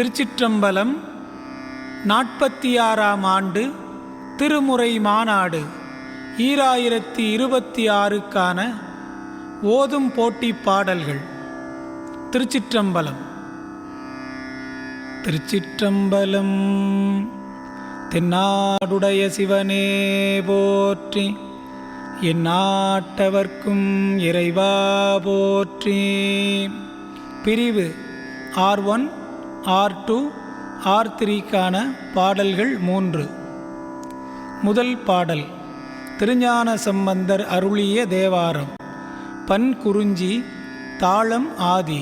திருச்சிற்றம்பலம். 46ஆம் ஆண்டு திருமுறை மாநாடு 2026க்கான ஓதும் போட்டி பாடல்கள். திருச்சிற்றம்பலம். திருச்சிற்றம்பலம். தென்னாடுடைய சிவனே போற்றி, எந்நாட்டவர்க்கும் இறைவா போற்றி. பிரிவு R1 R2 R3க்கான பாடல்கள் 3. முதல் பாடல் திருஞான சம்பந்தர் அருளிய தேவாரம். பண் குறிஞ்சி, தாளம் ஆதி.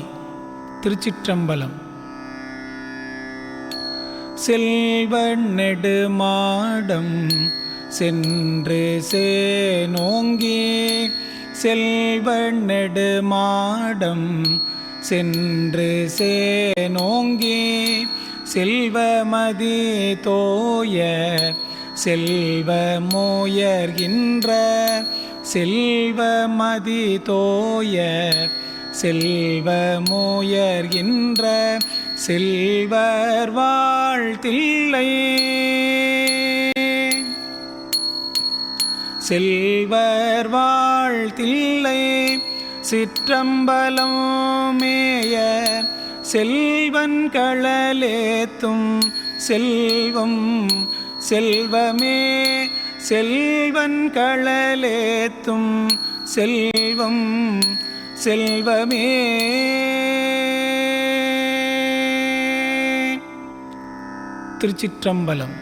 திருச்சிற்றம்பலம். செல்வ நெடுமாடம் சென்று சேனோங்கி, செல்வ நெடுமாடம் சென்று சேனோங்கி, செல்வமதி தோய செல்வமோயர்கின்ற, செல்வமதி தோய செல்வமோயர்கின்ற, செல்வர் வாழ்த்தில்லை, செல்வர் வாழ்த்தில்லை. சிற்றம்பலம் மேய செல்வன் களலேத்தும் செல்வம் செல்வமே, செல்வன் களலேத்தும் செல்வம் செல்வமே. திருச்சிற்றம்பலம்.